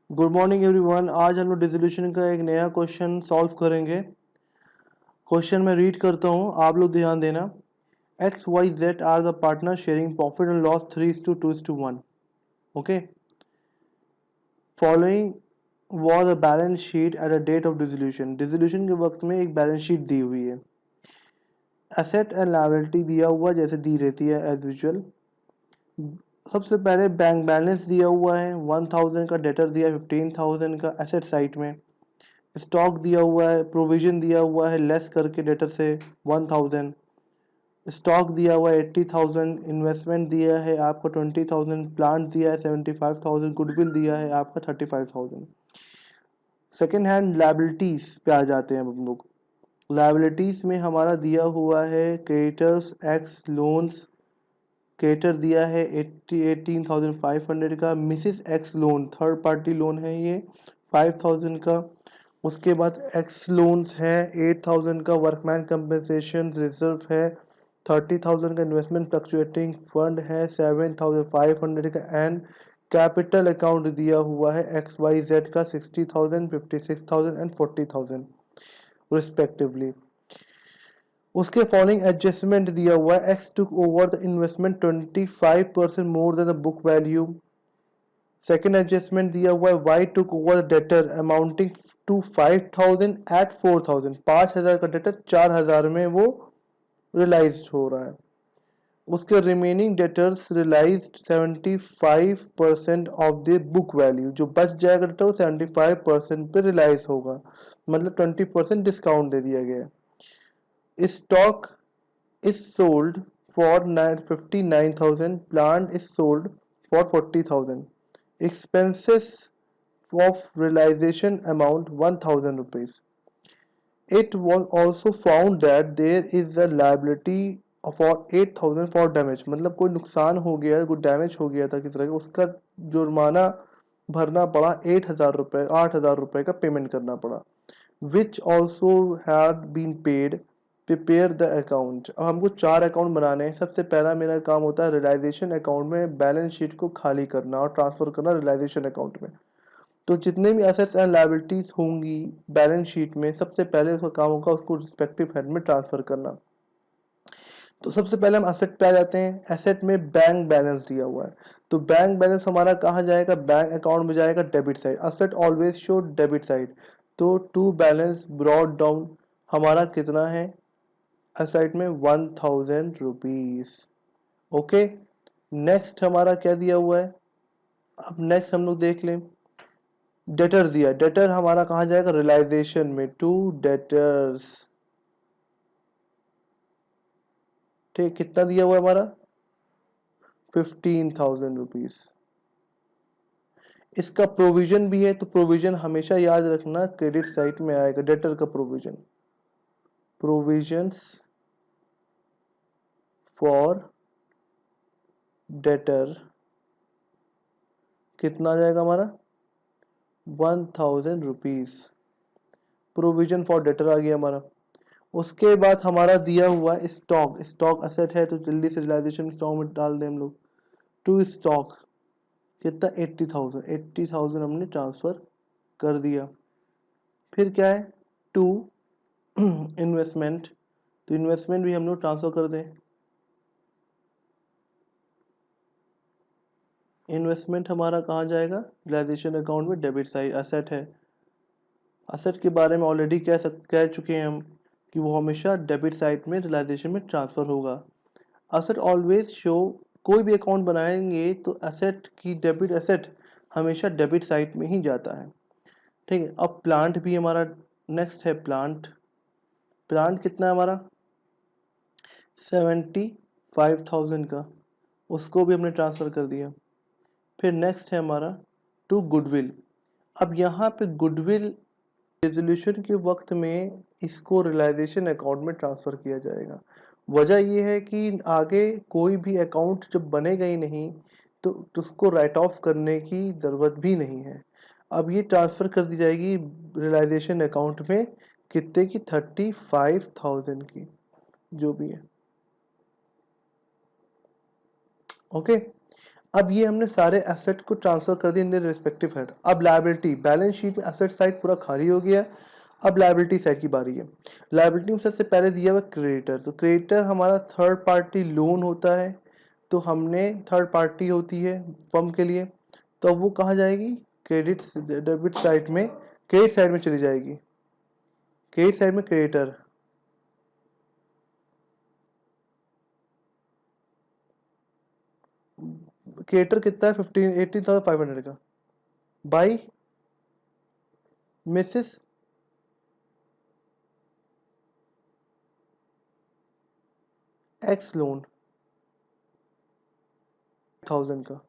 Good morning everyone. आज हम लोग डिसोल्यूशन का एक नया क्वेश्चन सॉल्व करेंगे। क्वेश्चन मैं रीड करता हूँ, आप लोग ध्यान देना। X Y Z are the partner sharing profit and loss 3:2:1। Okay, following was a balance sheet at a date of dissolution. Dissolution के वक्त में एक बैलेंस शीट दी हुई है। एसेट एंड लायबिलिटी दिया हुआ जैसे दी रहती है एज यूजुअल। सबसे पहले बैंक बैलेंस दिया हुआ है 1000 का, डेटर दिया 15,000 का एसेट साइड में। स्टॉक दिया हुआ है, प्रोविजन दिया हुआ है लेस करके डेटर से 1000। स्टॉक दिया हुआ है 80,000। इन्वेस्टमेंट दिया है आपको 20,000। प्लांट दिया है 75,000। गुडविल दिया है आपका 35,000। सेकेंड हैंड लाइबिलिटीज पे आ जाते हैं हम लोग। लाइबिलिटीज में हमारा दिया हुआ है क्रेडिटर्स एक्स लोन्स। क्रेडिटर दिया है 18,500 का। Mrs x loan third party loan है ये 5,000 का। उसके बाद एक्स लोन्स है 8,000 का। वर्कमैन कंपनसेशन रिजर्व है 30,000 का। इन्वेस्टमेंट फ्लक्चुएटिंग फंड है 7,500 का। एंड कैपिटल अकाउंट दिया हुआ है एक्स वाई जेड का 60,000, 56,000 एंड 40,000 रिस्पेक्टिवली। उसके फॉलोइंग एडजस्टमेंट दिया हुआ है। X took over the investment 25% more than the book value. Second adjustment दिया हुआ है Y took over debtor amounting to 5,000 at 4,000। 5,000 का डेटर 4,000 में वो रियलाइज हो रहा है। उसके remaining debtors realised 75% of the book value. जो बच जाएगा डेटर वो 75% पे रियलाइज होगा, मतलब 20% डिस्काउंट दे दिया गया है। Stock is sold for 59,000. Plant is sold for 40,000. Expenses of realization amount 1,000 rupees. It was also found that there is a liability for 8,000 for damage. मतलब कोई नुकसान हो गया, कोई डैमेज हो गया था किस तरह का, उसका जुर्माना भरना पड़ा 8,000 रुपये, 8,000 रुपये का पेमेंट करना पड़ा। Which also had been paid. Prepare the account. अब हमको 4 अकाउंट बनाने हैं। सबसे पहला मेरा काम होता है रियलाइजेशन अकाउंट में बैलेंस शीट को खाली करना और ट्रांसफर करना रियलाइजेशन अकाउंट में। तो जितने भी एसेट्स एंड लायबिलिटीज होंगी बैलेंस शीट में, सबसे पहले उसका काम होगा उसको रिस्पेक्टिव हेड में ट्रांसफर करना। तो सबसे पहले हम एसेट पे आ जाते हैं। एसेट में बैंक बैलेंस दिया हुआ है, तो बैंक बैलेंस हमारा कहाँ जाएगा? बैंक अकाउंट में जाएगा, debit side. Asset always show debit side. तो टू बैलेंस ब्रॉड डाउन हमारा कितना है एसेट में? 1,000 रुपीज। ओके, नेक्स्ट हमारा क्या दिया हुआ है? अब नेक्स्ट हम लोग देख लें। डेटर दिया, डेटर हमारा कहाँ जाएगा? रियलाइजेशन में, टू डेटर्स। ठीक, कितना दिया हुआ है हमारा? 15,000 रुपीज। इसका प्रोविजन भी है, तो प्रोविजन हमेशा याद रखना क्रेडिट साइड में आएगा। डेटर का प्रोविजन, प्रोविजंस फॉर डेटर कितना आ जाएगा हमारा? 1,000 रुपीज। प्रोविजन फॉर डेटर आ गया हमारा। उसके बाद हमारा दिया हुआ स्टॉक। स्टॉक एसेट है तो जल्दी से रियलाइजेशन स्टॉक में डाल दें हम लोग। टू स्टॉक कितना? 80,000। 80,000 हमने ट्रांसफर कर दिया। फिर क्या है? टू इन्वेस्टमेंट, तो इन्वेस्टमेंट भी हम लोग ट्रांसफर कर दें। इन्वेस्टमेंट हमारा कहाँ जाएगा? रियलाइजेशन अकाउंट में, डेबिट साइड। एसेट है, एसेट के बारे में ऑलरेडी कह चुके हैं हम कि वो हमेशा डेबिट साइड में रियलाइजेशन में ट्रांसफर होगा। एसेट ऑलवेज शो, कोई भी अकाउंट बनाएंगे तो एसेट की डेबिट, एसेट हमेशा डेबिट साइड में ही जाता है। ठीक है, अब प्लांट भी हमारा नेक्स्ट है। प्लांट, प्लांट कितना है हमारा? 75,000 का, उसको भी हमने ट्रांसफर कर दिया। फिर नेक्स्ट है हमारा टू गुडविल। अब यहाँ पे गुडविल रेजोल्यूशन के वक्त में इसको रियलाइजेशन अकाउंट में ट्रांसफर किया जाएगा। वजह यह है कि आगे कोई भी अकाउंट जब बनेगा ही नहीं तो उसको राइट ऑफ करने की ज़रूरत भी नहीं है। अब ये ट्रांसफ़र कर दी जाएगी रियलाइजेशन अकाउंट में, कितने की? 35,000 की, जो भी है। ओके, अब ये हमने सारे एसेट को ट्रांसफर कर दिए इन द रिस्पेक्टिव हेड। अब लायबिलिटी, बैलेंस शीट में एसेट साइड पूरा खाली हो गया। अब लायबिलिटी साइड की बारी है। लायबिलिटी में सबसे पहले दिया हुआ क्रेडिटर, तो क्रेडिटर हमारा थर्ड पार्टी लोन होता है, तो हमने थर्ड पार्टी होती है फर्म के लिए, तो अब वो कहाँ जाएगी, क्रेडिट डेबिट साइड में, क्रेडिट साइड में चली जाएगी। क्रेडिट साइड में क्रेडिटर, क्रेडिटर कितना है 18,500 का, बाई मिसेस एक्स लोन 1000 का,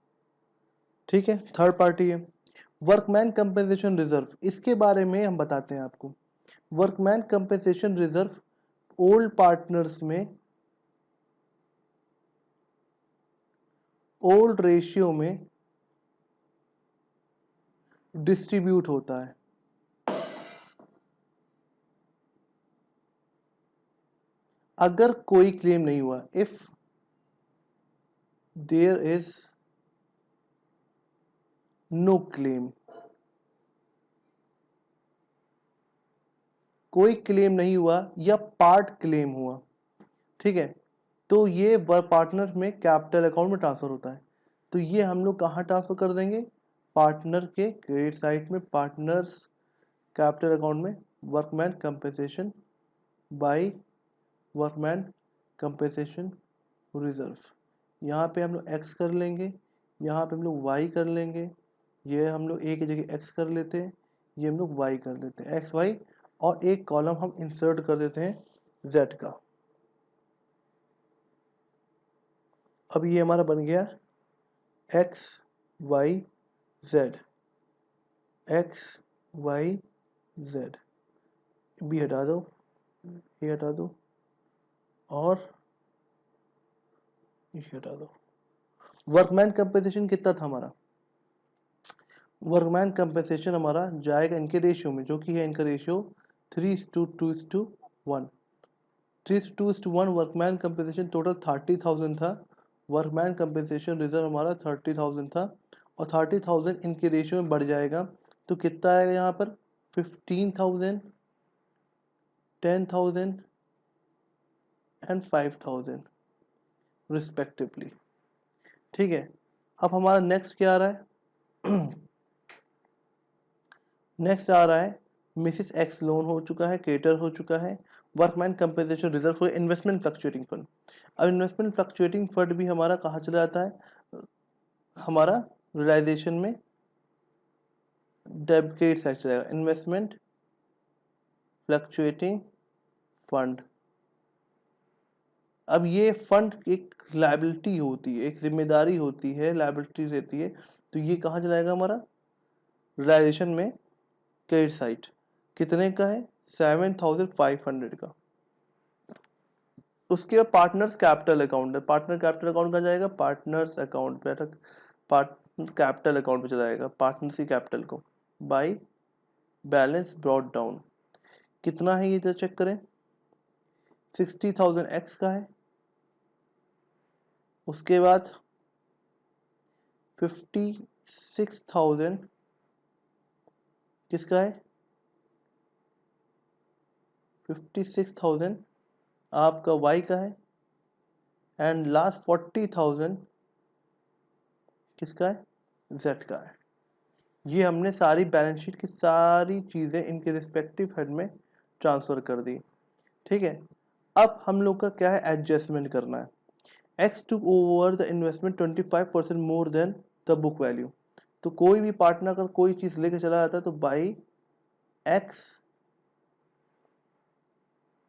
ठीक है, थर्ड पार्टी है। वर्कमैन कंपेंसेशन रिजर्व, इसके बारे में हम बताते हैं आपको। Workman compensation reserve old partners में ओल्ड रेशियो में डिस्ट्रीब्यूट होता है। अगर कोई क्लेम नहीं हुआ, if there is no claim, कोई क्लेम नहीं हुआ या पार्ट क्लेम हुआ, ठीक है, तो ये पार्टनर में कैपिटल अकाउंट में ट्रांसफर होता है। तो ये हम लोग कहाँ ट्रांसफर कर देंगे, पार्टनर के क्रेडिट साइड में, पार्टनर्स कैपिटल अकाउंट में, workman compensation by workman compensation reserve. यहाँ पे हम लोग एक्स कर लेंगे, यहाँ पे हम लोग वाई कर लेंगे, ये हम लोग ए की जगह एक्स कर लेते हैं, ये हम लोग वाई कर लेते हैं, एक्स वाई, और एक कॉलम हम इंसर्ट कर देते हैं जेड का। अब ये हमारा बन गया X Y Z, X Y Z, B हटा दो, ये हटा दो, और ये हटा दो। वर्कमैन कंपेंसेशन कितना था हमारा, वर्कमैन कंपेंसेशन हमारा जाएगा इनके रेशियो में, जो कि है इनका रेशियो 3:2:1, 3:2:1। वर्कमैन कंपेंसेशन टोटल 30,000 था, वर्कमैन कंपेंसेशन रिजर्व हमारा 30,000 था, और 30,000 इनके रेशियो में बढ़ जाएगा, तो कितना आएगा यहाँ पर 15,000, 10,000 एंड 5,000 रिस्पेक्टिवली, ठीक है। अब हमारा नेक्स्ट क्या आ रहा है नेक्स्ट आ रहा है मिसिस एक्स लोन हो चुका है, क्रेडिटर हो चुका है, वर्कमैन कंपेंसेशन रिजर्व हो, इन्वेस्टमेंट फ्लक्चुएटिंग फंड। अब इन्वेस्टमेंट फ्लक्चुएटिंग फंड भी हमारा कहाँ चला जाता है, हमारा रियलाइजेशन में डेबिट साइड चला जाएगा, इन्वेस्टमेंट फ्लक्चुएटिंग फंड। अब ये फंड एक लायबिलिटी होती है, एक जिम्मेदारी होती है, लायबिलिटी रहती है, तो ये कहाँ चलाएगा हमारा रियलाइजेशन में क्रेडिट साइड। कितने का है 7,500 का। उसके बाद पार्टनर्स कैपिटल अकाउंट है, पार्टनर कैपिटल अकाउंट का जाएगा पार्टनर्स अकाउंट पे, पार्टनर कैपिटल अकाउंट पे चला जाएगा, पार्टनर्स की कैपिटल को बाय बैलेंस ब्रॉट डाउन। कितना है ये चेक करें, 60,000 एक्स का है, उसके बाद 56,000 किसका है, 56,000 आपका वाई का है, एंड लास्ट 40,000 किसका है, जेड का है। ये हमने सारी बैलेंस शीट की सारी चीज़ें इनके रिस्पेक्टिव हेड में ट्रांसफ़र कर दी, ठीक है। अब हम लोग का क्या है, एडजस्टमेंट करना है। X took over the investment 25% more than the book value. तो कोई भी पार्टनर अगर कोई चीज़ लेके चला जाता है तो बाई एक्स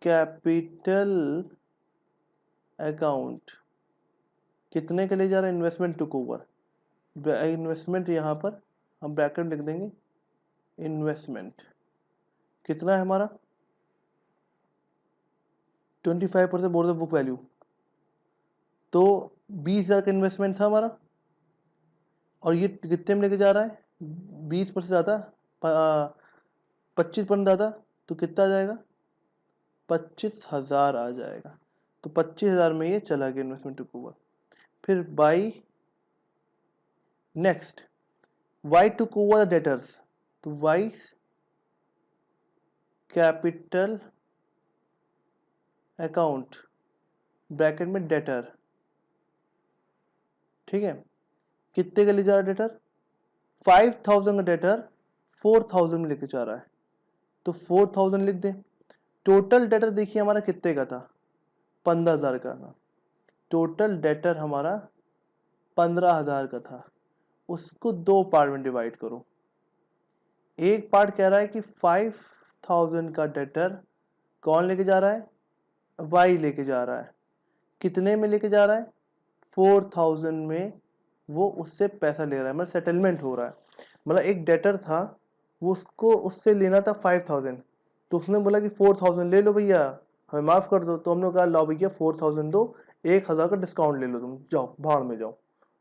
कैपिटल अकाउंट कितने के लिए जा रहा है, इन्वेस्टमेंट टुक ओवर, इन्वेस्टमेंट यहाँ पर हम ब्रैकेट लिख देंगे, इन्वेस्टमेंट कितना है हमारा 25% मोर द बुक वैल्यू, तो 20,000 का इन्वेस्टमेंट था हमारा, और ये कितने में लेके जा रहा है 20% ज़्यादा, 25% ज़्यादा, तो कितना आ जाएगा 25,000 आ जाएगा। तो 25,000 में ये चला गया इन्वेस्टमेंट टुक ओवर। फिर by next Y took over the debtors, तो वाई कैपिटल अकाउंट ब्रैकेट में डेटर, ठीक है, कितने का ले जा रहा है डेटर, 5000 का डेटर 4000 में लेके जा रहा है, तो 4000 लिख दें। टोटल डेटर देखिए हमारा कितने का था, 15000 का था, टोटल डेटर हमारा 15000 का था, उसको दो पार्ट में डिवाइड करो। एक पार्ट कह रहा है कि 5000 का डेटर कौन लेके जा रहा है, वाई लेके जा रहा है, कितने में लेके जा रहा है, 4000 में वो उससे पैसा ले रहा है, मतलब सेटलमेंट हो रहा है। मतलब एक डेटर था, वो उसको उससे लेना था 5000, तो उसने बोला कि 4000 ले लो भैया, हमें माफ़ कर दो, तो हमने कहा लो भैया 4000 दो, 1000 का डिस्काउंट ले लो, तुम जाओ भाड़ में जाओ,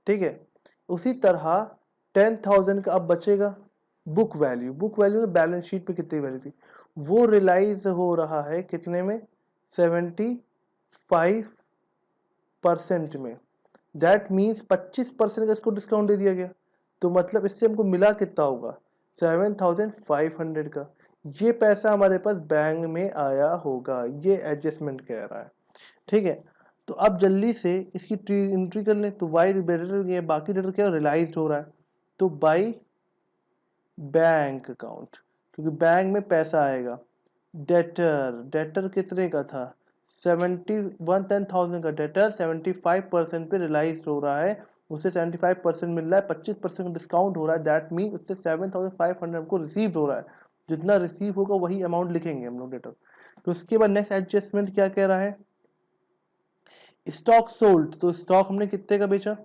ठीक है। उसी तरह 10000 का अब बचेगा बुक वैल्यू, बुक वैल्यू में बैलेंस शीट पे कितनी वैल्यू थी, वो रियलाइज हो रहा है कितने में, 75% में। दैट मीन्स 25% का इसको डिस्काउंट दे दिया गया, तो मतलब इससे हमको मिला कितना होगा, 7500 का। ये पैसा हमारे पास बैंक में आया होगा, ये एडजस्टमेंट कह रहा है, ठीक है। तो अब जल्दी से इसकी एंट्री कर लें, तो वाई डेटर ये बाकी डेटर क्या रियलाइज हो रहा है, तो बाई बैंक अकाउंट, क्योंकि बैंक में पैसा आएगा। डेटर, डेटर कितने का था, 10,000 का डेटर 75% पे रियलाइज हो रहा है, उसे 75% मिल रहा है, 25% डिस्काउंट हो रहा है, दैट मीन उससे 7500 हमको रिसीव हो रहा है, जितना रिसीव होगा वही अमाउंट लिखेंगे हम लोग डेटर। तो उसके बाद नेक्स्ट एडजस्टमेंट क्या कह रहा है, स्टॉक सोल्ड, तो स्टॉक हमने कितने का बेचा,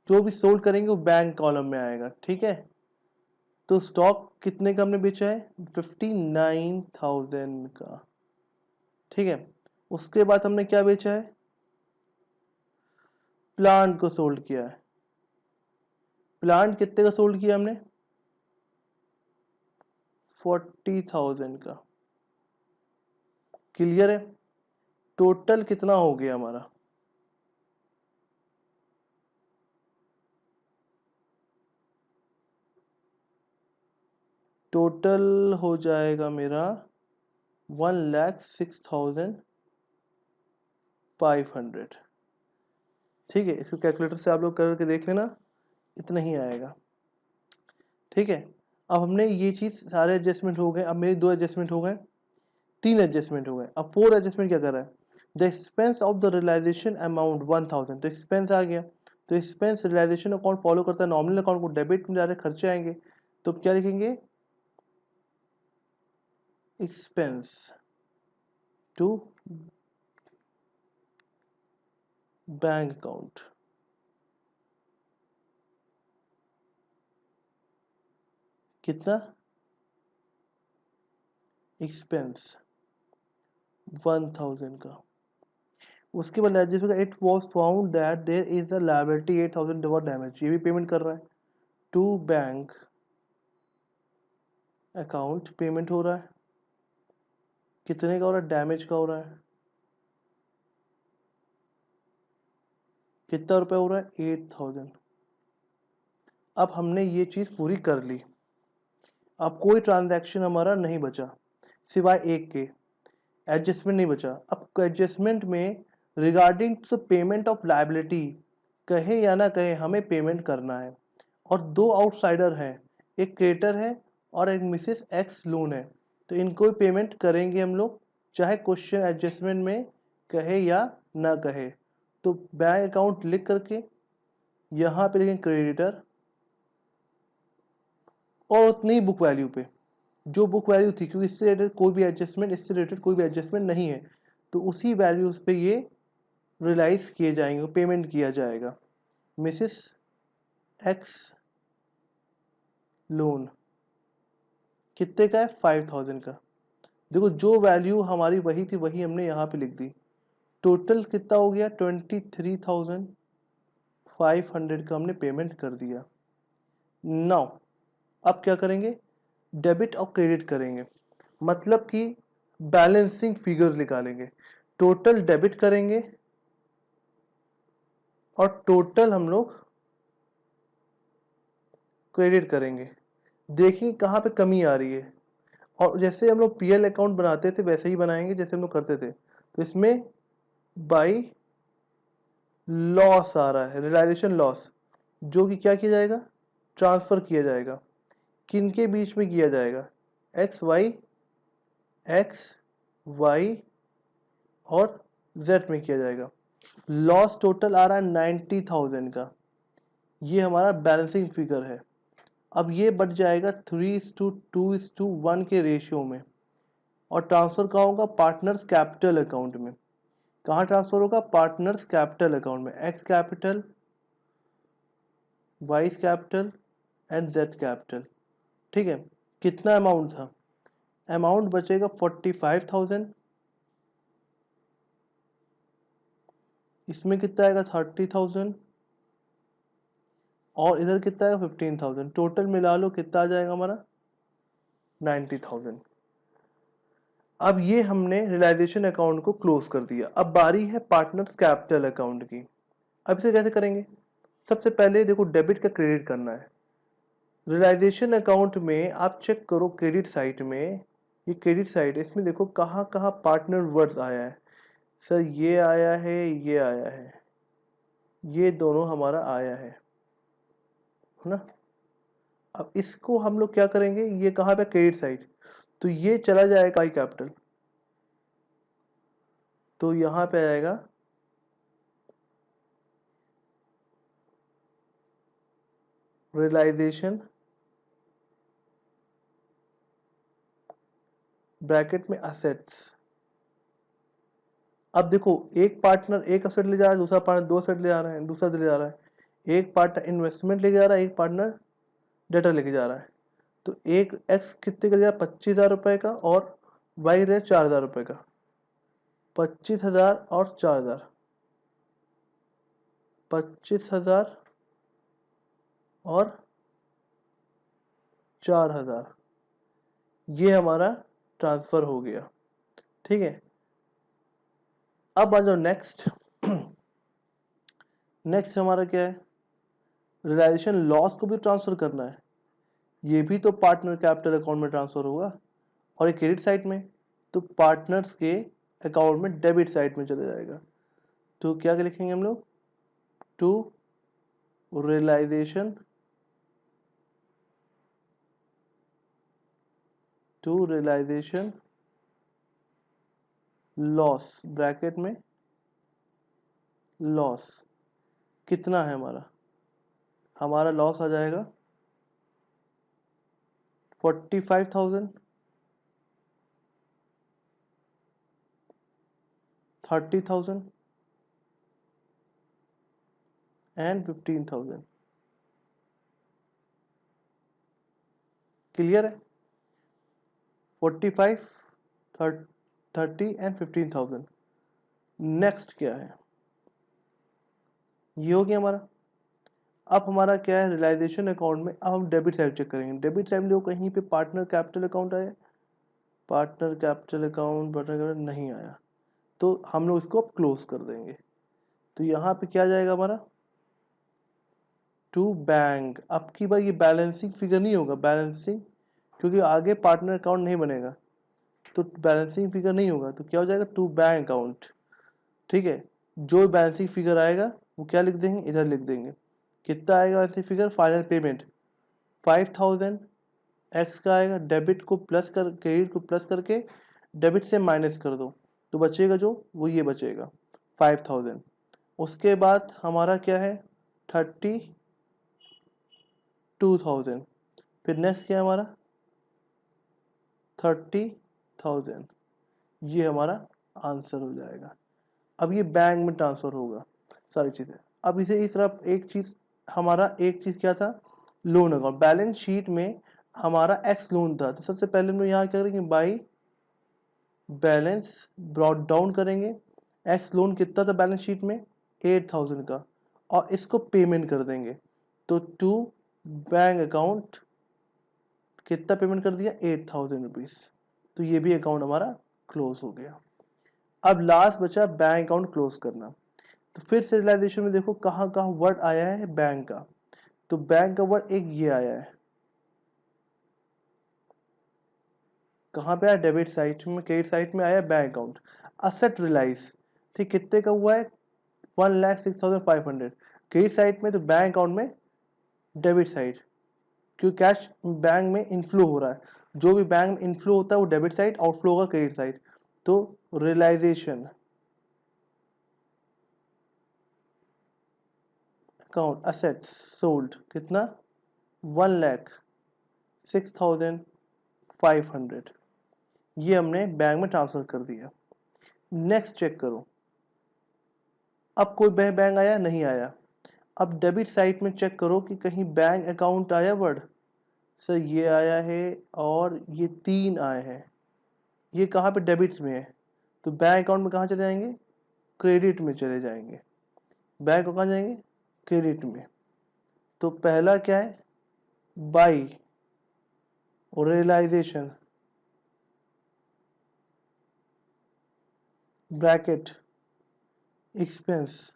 जो भी सोल्ड करेंगे वो बैंक कॉलम में आएगा, ठीक है। तो स्टॉक कितने का हमने बेचा है, 59,000 का, ठीक है। उसके बाद हमने क्या बेचा है, प्लांट को सोल्ड किया है, प्लांट कितने का सोल्ड किया हमने, 40,000 का, क्लियर है। टोटल कितना हो गया हमारा, टोटल हो जाएगा मेरा 1,06,500, ठीक है। इसको कैलकुलेटर से आप लोग करके देख लेना, इतना ही आएगा, ठीक है। अब हमने ये चीज़ सारे एडजस्टमेंट हो गए, अब मेरे दो एडजस्टमेंट हो गए, तीन एडजस्टमेंट हो गए, अब फोर एडजस्टमेंट क्या कर रहा है, the expense of the realisation amount 1000, तो एक्सपेंस आ गया, तो एक्सपेंस रियलाइजेशन अकाउंट फॉलो करता है नॉमिनल अकाउंट को, डेबिट में जा रहे खर्चे आएंगे, तो क्या लिखेंगे, एक्सपेंस टू बैंक अकाउंट, कितना, एक्सपेंस 1000 का। उसके बाद adjustment, it was found that there is a liability 8000 for damage, ये भी पेमेंट कर रहा है, टू बैंक अकाउंट पेमेंट हो रहा है, कितने का हो रहा है, डैमेज का हो रहा है, कितना रुपए हो रहा है, 8000। अब हमने ये चीज़ पूरी कर ली, अब कोई ट्रांजैक्शन हमारा नहीं बचा सिवाय एक के, एडजस्टमेंट नहीं बचा। अब एडजस्टमेंट में regarding to the payment of liability, कहे या ना कहे हमें पेमेंट करना है, और दो आउटसाइडर हैं, एक क्रेडिटर है और एक मिसेस एक्स लोन है, तो इनको पेमेंट करेंगे हम लोग, चाहे क्वेश्चन एडजस्टमेंट में कहे या ना कहे। तो बैंक अकाउंट लिख करके यहाँ पे लिखेंगे क्रेडिटर, और उतनी ही बुक वैल्यू पे जो बुक वैल्यू थी, क्योंकि इससे रिलेटेड कोई भी एडजस्टमेंट, इससे रिलेटेड कोई भी एडजस्टमेंट नहीं है, तो उसी वैल्यूज पे ये रियलाइज किए जाएंगे, पेमेंट किया जाएगा। मिसेस एक्स लोन कितने का है, 5000 का, देखो जो वैल्यू हमारी वही थी वही हमने यहाँ पे लिख दी, टोटल कितना हो गया, 23,500 का हमने पेमेंट कर दिया। नाउ अब क्या करेंगे, डेबिट और क्रेडिट करेंगे, मतलब कि बैलेंसिंग फिगर्स निकालेंगे, टोटल डेबिट करेंगे और टोटल हम लोग क्रेडिट करेंगे, देखेंगे कहाँ पे कमी आ रही है। और जैसे हम लोग पीएल अकाउंट बनाते थे वैसे ही बनाएंगे जैसे हम लोग करते थे। तो इसमें बाई लॉस आ रहा है, रियलाइजेशन लॉस, जो कि क्या किया जाएगा, ट्रांसफर किया जाएगा। किन के बीच में किया जाएगा, एक्स वाई और जेड में किया जाएगा। लॉस टोटल आ रहा है 90,000 का, ये हमारा बैलेंसिंग फिगर है। अब ये बढ़ जाएगा 3:2:1 के रेशियो में, और ट्रांसफर कहाँ होगा, पार्टनर्स कैपिटल अकाउंट में। कहाँ ट्रांसफर होगा, पार्टनर्स कैपिटल अकाउंट में, X capital, Y capital and Z capital. ठीक है, कितना अमाउंट था, अमाउंट बचेगा 45,000, इसमें कितना आएगा 30,000, और इधर कितना आएगा 15,000। टोटल मिला लो कितना आ जाएगा हमारा 90,000। अब ये हमने रियलाइजेशन अकाउंट को क्लोज कर दिया। अब बारी है पार्टनर्स कैपिटल अकाउंट की। अब इसे कैसे करेंगे, सबसे पहले देखो डेबिट का क्रेडिट करना है। रियलाइजेशन अकाउंट में आप चेक करो क्रेडिट साइड में, ये क्रेडिट साइड है, इसमें देखो कहाँ कहाँ पार्टनर वर्ड्स आया है। सर ये आया है, ये आया है, ये दोनों हमारा आया है ना। अब इसको हम लोग क्या करेंगे, ये कहाँ पे क्रेडिट साइड, तो ये चला जाएगा आई कैपिटल, तो यहाँ पे आएगा रियलाइजेशन ब्रैकेट में असेट्स। अब देखो एक पार्टनर एक असेट ले जा रहा है, दूसरा पार्टनर दो असेट ले जा रहा है, दूसरा ले जा रहा है। एक पार्टनर इन्वेस्टमेंट लेके जा रहा है, एक पार्टनर डेटा लेके जा रहा है। तो एक एक्स कितने का ले जा रहा है, 25,000 रुपए का, और वाई रहे 4,000 रुपए का। 25,000 और 4,000, 25,000 और 4,000, ये हमारा ट्रांसफर हो गया। ठीक है, अब आ जाओ नेक्स्ट। नेक्स्ट हमारा क्या है, रियलाइजेशन लॉस को भी ट्रांसफर करना है। ये भी तो पार्टनर कैपिटल अकाउंट में ट्रांसफर होगा, और एक क्रेडिट साइड में, तो पार्टनर्स के अकाउंट में डेबिट साइड में चले जाएगा। तो क्या लिखेंगे हम लोग, टू रियलाइजेशन लॉस, ब्रैकेट में लॉस कितना है हमारा लॉस आ जाएगा 45,000, 30,000 एंड 15,000। क्लियर है, 45, 30 एंड 15,000। नेक्स्ट क्या है, ये हो गया हमारा। अब हमारा क्या है, रियलाइजेशन अकाउंट में अब हम डेबिट साइड चेक करेंगे। डेबिट साइड में देखो कहीं पे पार्टनर कैपिटल अकाउंट आया, पार्टनर कैपिटल अकाउंट नहीं आया, तो हम लोग इसको अब क्लोज कर देंगे। तो यहाँ पे क्या जाएगा हमारा, टू बैंक। अब की बार ये बैलेंसिंग फिगर नहीं होगा, बैलेंसिंग, क्योंकि आगे पार्टनर अकाउंट नहीं बनेगा तो बैलेंसिंग फिगर नहीं होगा, तो क्या हो जाएगा, टू बैंक अकाउंट। ठीक है, जो बैलेंसिंग फिगर आएगा वो क्या लिख देंगे, इधर लिख देंगे। कितना आएगा balancing figure, final payment 5,000, x का आएगा, डेबिट को प्लस कर, क्रेडिट को प्लस करके डेबिट से माइनस कर दो, तो बचेगा जो वो ये बचेगा 5,000। उसके बाद हमारा क्या है 32,000, फिर नेक्स्ट क्या है हमारा 30,000, ये हमारा आंसर हो जाएगा। अब ये बैंक में ट्रांसफर होगा सारी चीज़ें। अब इसे इस तरफ एक चीज़, हमारा एक चीज़ क्या था, लोन अकाउंट। बैलेंस शीट में हमारा एक्स लोन था, तो सबसे पहले हम लोग यहाँ क्या करेंगे, बाई बैलेंस ब्रॉट डाउन करेंगे। एक्स लोन कितना था बैलेंस शीट में 8,000 का, और इसको पेमेंट कर देंगे। तो टू बैंक अकाउंट कितना पेमेंट कर दिया 8,000 रुपीज़, तो ये भी अकाउंट हमारा क्लोज हो गया। अब लास्ट बचा बैंक अकाउंट क्लोज करना। तो फिर से रियलाइजेशन में देखो कहाँ कहाँ वर्ड आया है बैंक का। तो बैंक का वर्ड एक ये आया है, कहाँ पे आया, डेबिट साइड में, क्रेडिट साइड में आया बैंक अकाउंट। असेट रियलाइज, ठीक, कितने का हुआ है, 1,06,500 क्रेडिट साइड में, तो बैंक अकाउंट में डेबिट साइड, क्योंकि कैश बैंक में इनफ्लो हो रहा है, जो भी बैंक में इनफ्लो होता है वो डेबिट साइड, आउटफ्लो होगा क्रेडिट साइड। तो रियलाइजेशन अकाउंट असेट्स सोल्ड कितना, 1,06,500, ये हमने बैंक में ट्रांसफर कर दिया। नेक्स्ट चेक करो, अब कोई बैंक आया, नहीं आया। अब डेबिट साइड में चेक करो कि कहीं बैंक अकाउंट आया वर्ड, सर ये आया है और ये 3 आए हैं, ये कहाँ पे, डेबिट्स में है, तो बैंक अकाउंट में कहाँ चले जाएंगे, क्रेडिट में चले जाएंगे। बैंक को कहाँ जाएंगे, क्रेडिट में। तो पहला क्या है, बाई और रियलाइजेशन ब्रैकेट एक्सपेंस,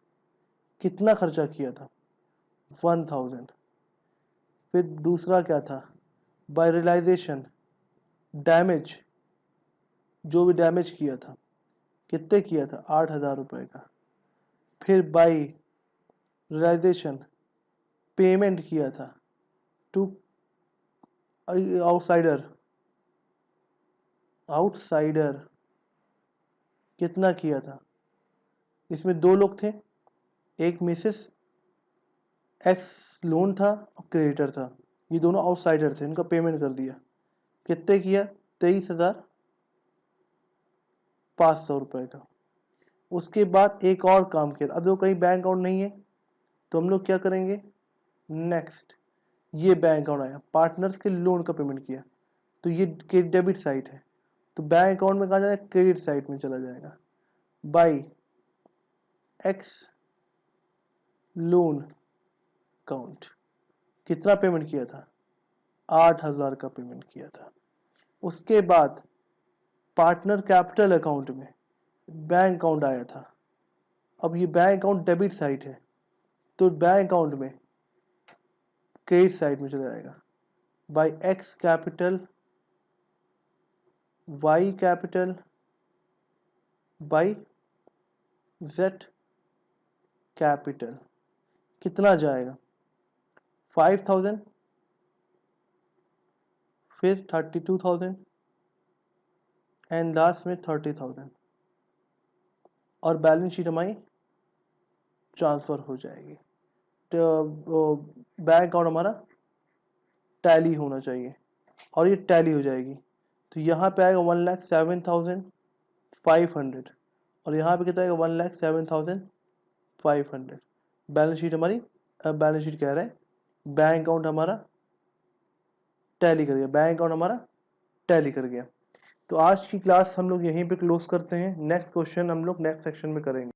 कितना खर्चा किया था, 1,000। फिर दूसरा क्या था, बाय रियलाइजेशन डैमेज, जो भी डैमेज किया था, कितने किया था, 8,000 रुपये का। फिर बाई रियलाइजेशन पेमेंट किया था टू आउटसाइडर, आउटसाइडर कितना किया था, इसमें 2 लोग थे, एक मिसेस एक्स लोन था और क्रेडिटर था, ये दोनों आउटसाइडर थे, इनका पेमेंट कर दिया, कितने किया, 23,500 रुपये का। उसके बाद एक और काम किया, अब जो कहीं बैंक अकाउंट नहीं है तो हम लोग क्या करेंगे, नेक्स्ट ये बैंक अकाउंट आया, पार्टनर्स के लोन का पेमेंट किया, तो ये डेबिट साइड है, तो बैंक अकाउंट में कहा जाएगा, क्रेडिट साइड में चला जाएगा। बाई एक्स लोन अकाउंट, कितना पेमेंट किया था, 8,000 का पेमेंट किया था। उसके बाद पार्टनर कैपिटल अकाउंट में बैंक अकाउंट आया था, अब ये बैंक अकाउंट डेबिट साइड है, तो बैंक अकाउंट में क्रेडिट साइड में चला जाएगा। By X capital, Y capital, by Z capital, कितना जाएगा, 5,000, फिर 32,000 एंड लास्ट में 30,000, और बैलेंस शीट हमारी ट्रांसफर हो जाएगी। तो बैंक अकाउंट हमारा टैली होना चाहिए, और ये टैली हो जाएगी, तो यहाँ पे आएगा 1,07,500, और यहाँ पे कितना आएगा, 1,07,500। बैलेंस शीट हमारी, बैलेंस शीट कह रहे हैं, बैंक अकाउंट हमारा टैली कर गया, बैंक अकाउंट हमारा टैली कर गया। तो आज की क्लास हम लोग यहीं पे क्लोज करते हैं, नेक्स्ट क्वेश्चन हम लोग नेक्स्ट सेक्शन में करेंगे।